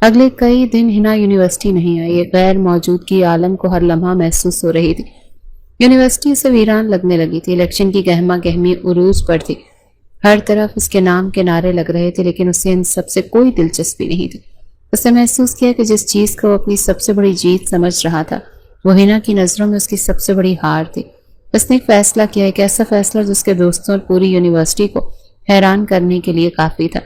اگلے کئی دن ہنا یونیورسٹی نہیں آئی۔ ایک غیر موجودگی عالم کو ہر لمحہ محسوس ہو رہی تھی۔ یونیورسٹی اسے ویران لگنے لگی تھی۔ الیکشن کی گہما گہمی عروج پر تھی، ہر طرف اس کے نام کے نعرے لگ رہے تھے، لیکن اسے ان سب سے کوئی دلچسپی نہیں تھی۔ اس نے محسوس کیا کہ جس چیز کو وہ اپنی سب سے بڑی جیت سمجھ رہا تھا وہ ہنا کی نظروں میں اس کی سب سے بڑی ہار تھی۔ اس نے ایک فیصلہ کیا، ایک ایسا فیصلہ جس کے دوستوں اور پوری یونیورسٹی کو حیران کرنے کے لیے کافی تھا۔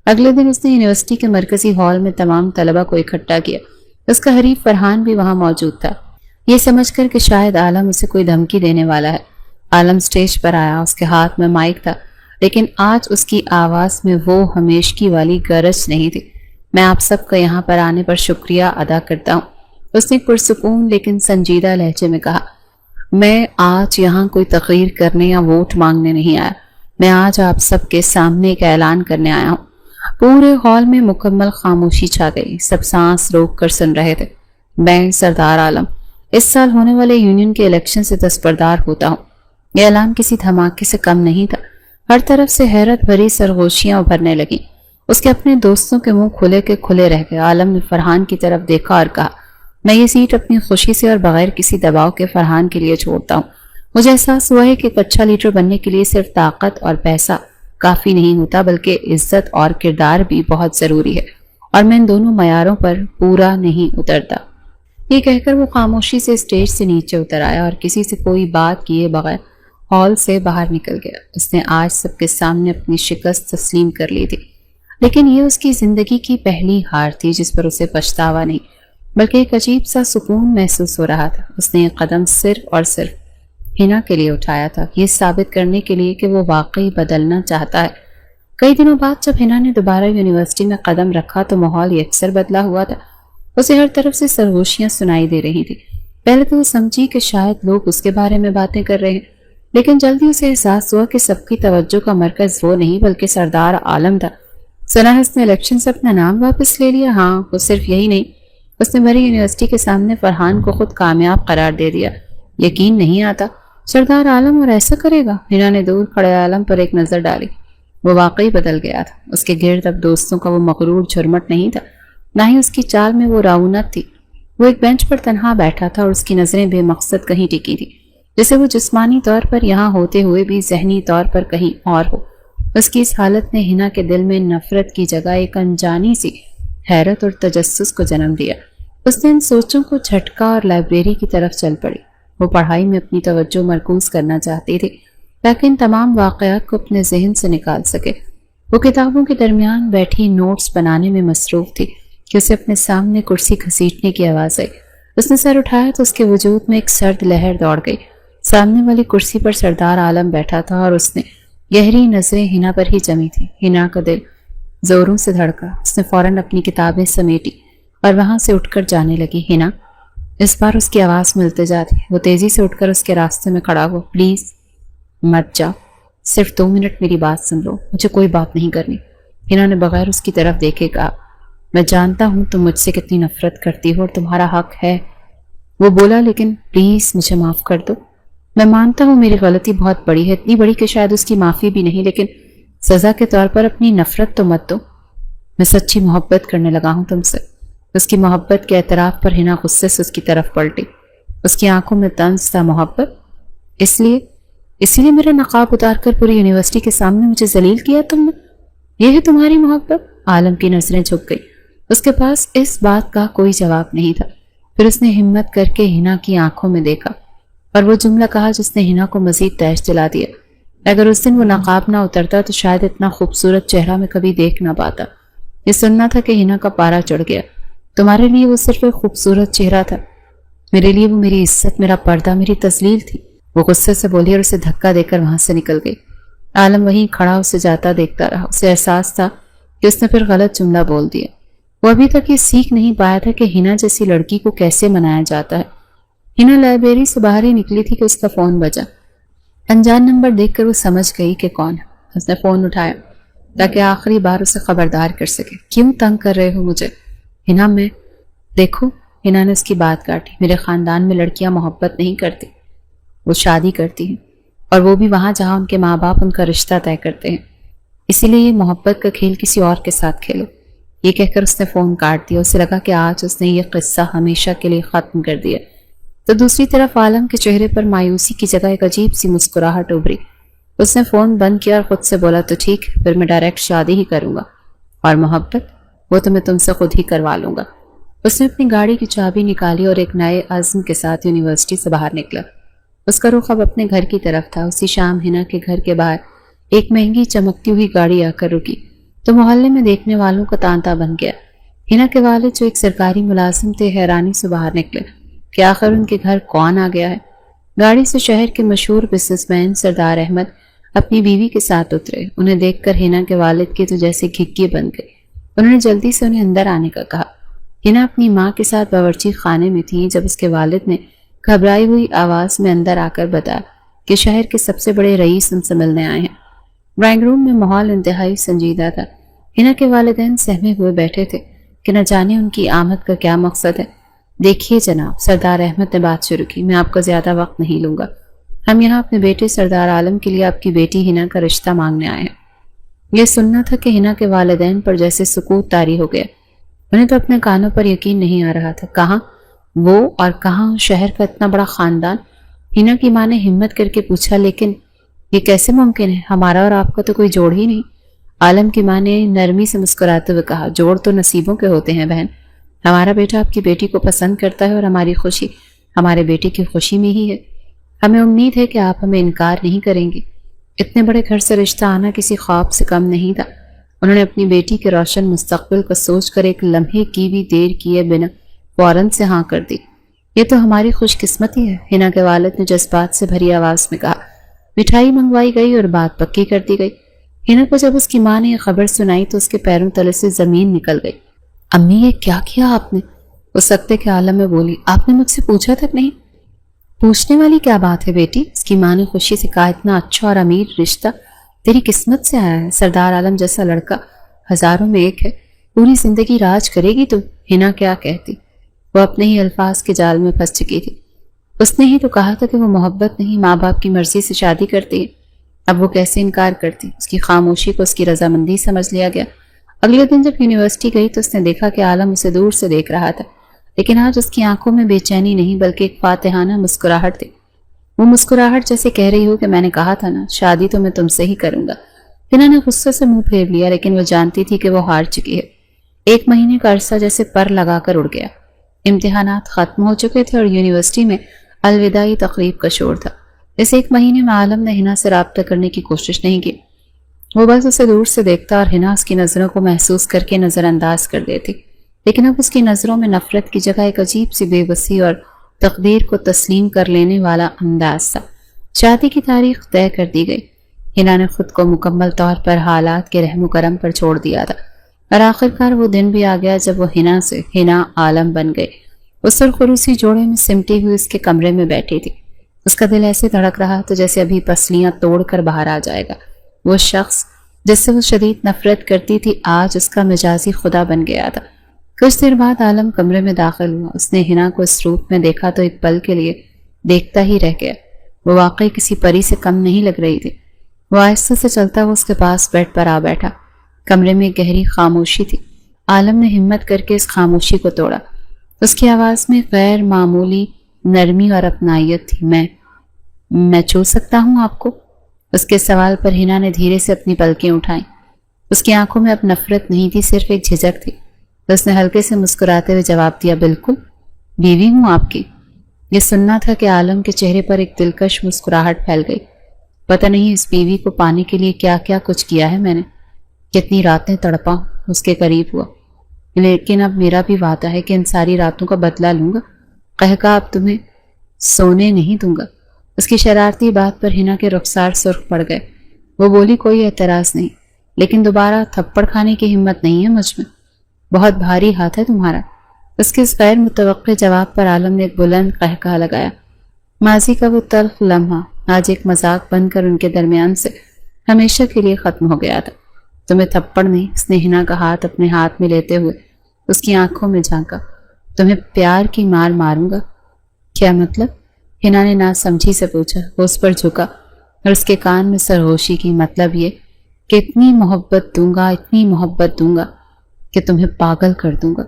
اگلے دن اس نے یونیورسٹی کے مرکزی ہال میں تمام طلبہ کو اکٹھا کیا۔ اس کا حریف فرحان بھی وہاں موجود تھا، یہ سمجھ کر کہ شاید عالم اسے کوئی دھمکی دینے والا ہے۔ عالم سٹیج پر آیا، اس کے ہاتھ میں مائک تھا، لیکن آج اس کی آواز میں وہ ہمیشگی والی گرج نہیں تھی۔ میں آپ سب کا یہاں پر آنے پر شکریہ ادا کرتا ہوں، اس نے پرسکون لیکن سنجیدہ لہجے میں کہا۔ میں آج یہاں کوئی تقریر کرنے یا ووٹ مانگنے نہیں آیا، میں آج آپ سب کے سامنے ایک اعلان کرنے آیا ہوں۔ پورے ہال میں مکمل خاموشی چھا گئی، سب سانس روک کر سن رہے تھے۔ میں سردار عالم اس سال ہونے والے یونین کے الیکشن سے دستبردار ہوتا ہوں۔ یہ اعلان کسی دھماکے سے کم نہیں تھا۔ ہر طرف سے حیرت بھری سرگوشیاں ابھرنے لگیں۔ اس کے اپنے دوستوں کے منہ کھلے کے کھلے رہ گئے۔ عالم نے فرحان کی طرف دیکھا اور کہا، میں یہ سیٹ اپنی خوشی سے اور بغیر کسی دباؤ کے فرحان کے لیے چھوڑتا ہوں۔ مجھے احساس ہوا ہے کہ ایک اچھا لیڈر بننے کے لیے صرف طاقت اور پیسہ کافی نہیں ہوتا، بلکہ عزت اور کردار بھی بہت ضروری ہے، اور میں ان دونوں معیاروں پر پورا نہیں اترتا۔ یہ کہہ کر وہ خاموشی سے اسٹیج سے نیچے اتر آیا اور کسی سے کوئی بات کیے بغیر ہال سے باہر نکل گیا۔ اس نے آج سب کے سامنے اپنی شکست تسلیم کر لی تھی، لیکن یہ اس کی زندگی کی پہلی ہار تھی جس پر اسے پچھتاوا نہیں بلکہ ایک عجیب سا سکون محسوس ہو رہا تھا۔ اس نے ایک قدم صرف اور صرف ہنا کے لیے اٹھایا تھا، یہ ثابت کرنے کے لیے کہ وہ واقعی بدلنا چاہتا ہے۔ کئی دنوں بعد جب ہنا نے دوبارہ یونیورسٹی میں قدم رکھا تو ماحول یکسر بدلا ہوا تھا۔ اسے ہر طرف سے سرگوشیاں سنائی دے رہی تھی۔ پہلے تو وہ سمجھی کہ شاید لوگ اس کے بارے میں باتیں کر رہے ہیں، لیکن جلدی اسے احساس ہوا کہ سب کی توجہ کا مرکز وہ نہیں بلکہ سردار عالم تھا۔ سنا ہے اس نے الیکشن سے اپنا نام واپس لے لیا؟ ہاں، وہ صرف یہی نہیں، اس نے بھری یونیورسٹی کے سامنے فرحان کو خود کامیاب قرار دے دیا۔ یقین نہیں آتا، سردار عالم اور ایسا کرے گا؟ ہنا نے دور کھڑے عالم پر ایک نظر ڈالی۔ وہ واقعی بدل گیا تھا۔ اس کے گرد اب دوستوں کا وہ مغرور جھرمٹ نہیں تھا، نہ ہی اس کی چال میں وہ رعونت تھی۔ وہ ایک بینچ پر تنہا بیٹھا تھا اور اس کی نظریں بے مقصد کہیں ٹکی تھی، جیسے وہ جسمانی طور پر یہاں ہوتے ہوئے بھی ذہنی طور پر کہیں اور ہو۔ اس کی اس حالت نے ہنا کے دل میں نفرت کی جگہ ایک انجانی سی حیرت اور تجسس کو جنم دیا۔ اس نے ان سوچوں کو جھٹکا اور لائبریری کی طرف چل پڑی۔ وہ پڑھائی میں اپنی توجہ مرکوز کرنا چاہتی تھی تاکہ ان تمام واقعات کو اپنے ذہن سے نکال سکے۔ وہ کتابوں کے درمیان بیٹھی نوٹس بنانے میں مصروف تھی کہ اسے اپنے سامنے کرسی گھسیٹنے کی آواز آئی۔ اس نے سر اٹھایا تو اس کے وجود میں ایک سرد لہر دوڑ گئی۔ سامنے والی کرسی پر سردار عالم بیٹھا تھا اور اس نے گہری نظریں ہنا پر ہی جمی تھی۔ ہنا کا دل زوروں سے دھڑکا۔ اس نے فوراً اپنی کتابیں سمیٹی اور وہاں سے اٹھ کر جانے لگی۔ ہنا، اس بار اس کی آواز میں التجا تھی۔ وہ تیزی سے اٹھ کر اس کے راستے میں کھڑا ہوا۔ پلیز مت جاؤ، صرف 2 منٹ میری بات سن لو، مجھے کوئی بات نہیں کرنی۔ ہنا نے بغیر اس کی طرف دیکھے کہا، میں جانتا ہوں تم مجھ سے کتنی نفرت کرتی ہو اور تمہارا حق ہے، وہ بولا، لیکن پلیز مجھے معاف کر دو۔ میں مانتا ہوں میری غلطی بہت بڑی ہے، اتنی بڑی کہ شاید اس کی معافی بھی نہیں، لیکن سزا کے طور پر اپنی نفرت تو مت دو۔ میں سچی محبت کرنے لگا ہوں تم سے۔ اس کی محبت کے اعتراف پر ہنا غصے سے اس کی طرف پلٹی۔ اس کی آنکھوں میں طنز تھا۔ محبت؟ اس لیے میرا نقاب اتار کر پوری یونیورسٹی کے سامنے مجھے ذلیل کیا تم نے؟ یہ ہے تمہاری محبت؟ عالم کی نظریں جھک گئی. اس کے پاس اس بات کا کوئی جواب نہیں تھا. پھر اس نے ہمت کر کے ہنا کی آنکھوں میں دیکھا اور وہ جملہ کہا جس نے ہنا کو مزید تیش دلا دیا. اگر اس دن وہ نقاب نہ اترتا تو شاید اتنا خوبصورت چہرہ میں کبھی دیکھ نہ پاتا. یہ سننا تھا کہ ہنا کا پارا چڑھ گیا. تمہارے لیے وہ صرف ایک خوبصورت چہرہ تھا، میرے لیے وہ میری عزت، میرا پردہ، میری تذلیل تھی. وہ غصے سے بولی اور اسے دھکا دے کر وہاں سے نکل گئی. عالم وہیں کھڑا اسے جاتا دیکھتا رہا. اسے احساس تھا کہ اس نے پھر غلط جملہ بول دیا. وہ ابھی تک یہ سیکھ نہیں پایا تھا کہ ہنا جیسی لڑکی کو کیسے منایا جاتا ہے. ہنا لائبریری سے باہر ہی نکلی تھی کہ اس کا فون بجا. انجان نمبر دیکھ کر وہ سمجھ گئی کہ کون ہے. اس نے فون اٹھایا تاکہ آخری بار اسے خبردار کر سکے. کیوں تنگ کر رہے ہو مجھے؟ ہنا میں دیکھو. ہنا نے اس کی بات کاٹی. میرے خاندان میں لڑکیاں محبت نہیں کرتی، وہ شادی کرتی ہیں، اور وہ بھی وہاں جہاں ان کے ماں باپ ان کا رشتہ طے کرتے ہیں. اسی لیے یہ محبت کا کھیل کسی اور کے ساتھ کھیلو. یہ کہہ کر اس نے فون کاٹ دیا. اسے لگا کہ آج اس نے یہ قصہ ہمیشہ کے لیے ختم کر دیا. تو دوسری طرف عالم کے چہرے پر مایوسی کی جگہ ایک عجیب سی مسکراہٹ ابھری. اس نے فون بند کیا اور خود سے بولا تو ٹھیک، پھر میں ڈائریکٹ شادی ہی کروں گا، اور محبت وہ تو میں تم سے خود ہی کروا لوں گا. اس نے اپنی گاڑی کی چابی نکالی اور ایک نئے عزم کے ساتھ یونیورسٹی سے باہر نکلا. اس کا رخ اب اپنے گھر کی طرف تھا. اسی شام ہنا کے گھر کے باہر ایک مہنگی چمکتی ہوئی گاڑی آ کر رکی تو محلے میں دیکھنے والوں کا تانتا بن گیا. ہنا کے والد جو ایک سرکاری ملازم تھے حیرانی سے باہر نکلے کہ آخر ان کے گھر کون آ گیا ہے. گاڑی سے شہر کے مشہور بزنس مین سردار احمد اپنی بیوی کے ساتھ اترے. انہیں دیکھ کر ہنا کے والد کے تو جیسے گھگے بن گئے. انہوں نے جلدی سے انہیں اندر آنے کا کہا. ہنا اپنی ماں کے ساتھ باورچی خانے میں تھی جب اس کے والد نے گھبرائی ہوئی آواز میں اندر آ کر بتایا کہ شہر کے سب سے بڑے رئیس ان سے ملنے آئے ہیں. ڈرائنگ روم میں ماحول انتہائی سنجیدہ تھا. ہنا کے والدین سہمے ہوئے بیٹھے تھے کہ نہ جانے ان کی آمد کا کیا مقصد ہے. دیکھیے جناب، سردار احمد نے بات شروع کی، میں آپ کا زیادہ وقت نہیں لوں گا. ہم یہاں اپنے بیٹے سردار عالم کے لیے آپ کی بیٹی ہنا کا رشتہ مانگنے آئے ہیں. یہ سننا تھا کہ ہنا کے والدین پر جیسے سکوت طاری ہو گیا. انہیں تو اپنے کانوں پر یقین نہیں آ رہا تھا. کہاں وہ اور کہاں شہر کا اتنا بڑا خاندان؟ ہنا کی ماں نے ہمت کر کے پوچھا. لیکن یہ کیسے ممکن ہے؟ ہمارا اور آپ کا تو کوئی جوڑ ہی نہیں. عالم کی ماں نے نرمی سے مسکراتے ہوئے کہا، جوڑ تو نصیبوں کے ہوتے ہیں بہن. ہمارا بیٹا آپ کی بیٹی کو پسند کرتا ہے اور ہماری خوشی ہمارے بیٹے کی خوشی میں ہی ہے. ہمیں امید ہے کہ آپ ہمیں انکار نہیں کریں گے. اتنے بڑے گھر سے رشتہ آنا کسی خواب سے کم نہیں تھا. انہوں نے اپنی بیٹی کے روشن مستقبل کو سوچ کر ایک لمحے کی بھی دیر کیے بنا فوراً سے ہاں کر دی. یہ تو ہماری خوش قسمتی ہے، ہنا کے والد نے جذبات سے بھری آواز میں کہا. مٹھائی منگوائی گئی اور بات پکی کر دی گئی. ہنا کو جب اس کی ماں نے یہ خبر سنائی تو اس کے پیروں تلے سے زمین نکل گئی. امی یہ کیا کیا آپ نے؟ وہ سکتے کے عالم میں بولی. آپ نے مجھ سے پوچھا تک نہیں؟ پوچھنے والی کیا بات ہے بیٹی؟ اس کی ماں نے خوشی سے کہا. اتنا اچھا اور امیر رشتہ تیری قسمت سے آیا ہے. سردار عالم جیسا لڑکا ہزاروں میں ایک ہے. پوری زندگی راج کرے گی تو. ہنا کیا کہتی؟ وہ اپنے ہی الفاظ کے جال میں پھنس چکی تھی. اس نے ہی تو کہا تھا کہ وہ محبت نہیں ماں باپ کی مرضی سے شادی کرتی ہے. اب وہ کیسے انکار کرتی؟ اس کی خاموشی کو اس کی رضامندی سمجھ لیا گیا. اگلے دن جب یونیورسٹی گئی تو اس نے دیکھا کہ عالم اسے دور سے دیکھ رہا تھا. لیکن آج اس کی آنکھوں میں بے چینی نہیں بلکہ ایک فاتحانہ مسکراہٹ تھی. وہ مسکراہٹ جیسے کہہ رہی ہو کہ میں نے کہا تھا نا، شادی تو میں تم سے ہی کروں گا. ہنا نے غصے سے منہ پھیر لیا لیکن وہ جانتی تھی کہ وہ ہار چکی ہے. 1 مہینے کا عرصہ جیسے پر لگا کر اڑ گیا. امتحانات ختم ہو چکے تھے اور یونیورسٹی میں الوداعی تقریب کا شور تھا. اس 1 مہینے میں عالم نے ہنا سے رابطہ کرنے کی کوشش نہیں کی. وہ بس اسے دور سے دیکھتا اور ہنا اس کی نظروں کو محسوس کر کے نظر انداز کر دیتی. لیکن اب اس کی نظروں میں نفرت کی جگہ ایک عجیب سی بے بسی اور تقدیر کو تسلیم کر لینے والا انداز تھا. شادی کی تاریخ طے کر دی گئی. ہنا نے خود کو مکمل طور پر حالات کے رحم و کرم پر چھوڑ دیا تھا اور آخرکار وہ دن بھی آ گیا جب وہ ہنا سے ہنا عالم بن گئے. اس سرخروسی جوڑے میں سمٹی ہوئی اس کے کمرے میں بیٹھی تھی. اس کا دل ایسے دھڑک رہا تھا جیسے ابھی پسلیاں توڑ کر باہر آ جائے گا. وہ شخص جس سے وہ شدید نفرت کرتی تھی آج اس کا مجازی خدا بن گیا تھا. کچھ دیر بعد عالم کمرے میں داخل ہوا. اس نے ہنا کو اس روپ میں دیکھا تو ایک پل کے لیے دیکھتا ہی رہ گیا. وہ واقعی کسی پری سے کم نہیں لگ رہی تھی. وہ آہستہ سے چلتا وہ اس کے پاس بیڈ پر آ بیٹھا. کمرے میں گہری خاموشی تھی. عالم نے ہمت کر کے اس خاموشی کو توڑا. اس کی آواز میں غیر معمولی نرمی اور اپنائیت تھی. میں چھو سکتا ہوں آپ کو؟ اس کے سوال پر ہنا نے دھیرے سے اپنی پلکیں اٹھائیں. اس کی آنکھوں میں اب نفرت نہیں تھی، صرف ایک جھجک تھی۔ تو اس نے ہلکے سے مسکراتے ہوئے جواب دیا، بالکل، بیوی ہوں آپ کی۔ یہ سننا تھا کہ عالم کے چہرے پر ایک دلکش مسکراہٹ پھیل گئی۔ پتہ نہیں اس بیوی کو پانے کے لیے کیا کیا کچھ کیا ہے میں نے، کتنی راتیں تڑپا اس کے قریب ہوا، لیکن اب میرا بھی وعدہ ہے کہ ان ساری راتوں کا بدلہ لوں گا، کہا اب تمہیں سونے نہیں دوں گا۔ اس کی شرارتی بات پر ہنا کے رخسار سرخ پڑ گئے۔ وہ بولی، کوئی اعتراض نہیں، لیکن دوبارہ تھپڑ کھانے کی ہمت نہیں ہے مجھ میں، بہت بھاری ہاتھ ہے تمہارا۔ اس کے اس غیر متوقع جواب پر عالم نے ایک بلند قہقہہ لگایا۔ ماضی کا وہ تلخ لمحہ آج ایک مذاق بن کر ان کے درمیان سے ہمیشہ کے لیے ختم ہو گیا تھا۔ تمہیں تھپڑ نہیں، اس نے ہنا کا ہاتھ اپنے ہاتھ میں لیتے ہوئے اس کی آنکھوں میں جھانکا، تمہیں پیار کی مار ماروں گا۔ کیا مطلب؟ ہنا نے ناسمجھی سے پوچھا۔ وہ اس پر جھکا اور اس کے کان میں سرگوشی کی، مطلب یہ کہ اتنی محبت دوں گا کہ تمہیں پاگل کر دوں گا۔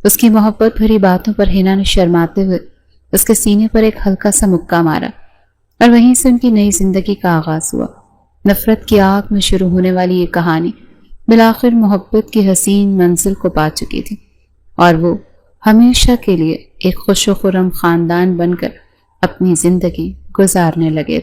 اس کی محبت بھری باتوں پر ہنا نے شرماتے ہوئے اس کے سینے پر ایک ہلکا سا مکہ مارا، اور وہیں سے ان کی نئی زندگی کا آغاز ہوا۔ نفرت کی آگ میں شروع ہونے والی یہ کہانی بالآخر محبت کی حسین منزل کو پا چکی تھی، اور وہ ہمیشہ کے لیے ایک خوش و خرم خاندان بن کر اپنی زندگی گزارنے لگے۔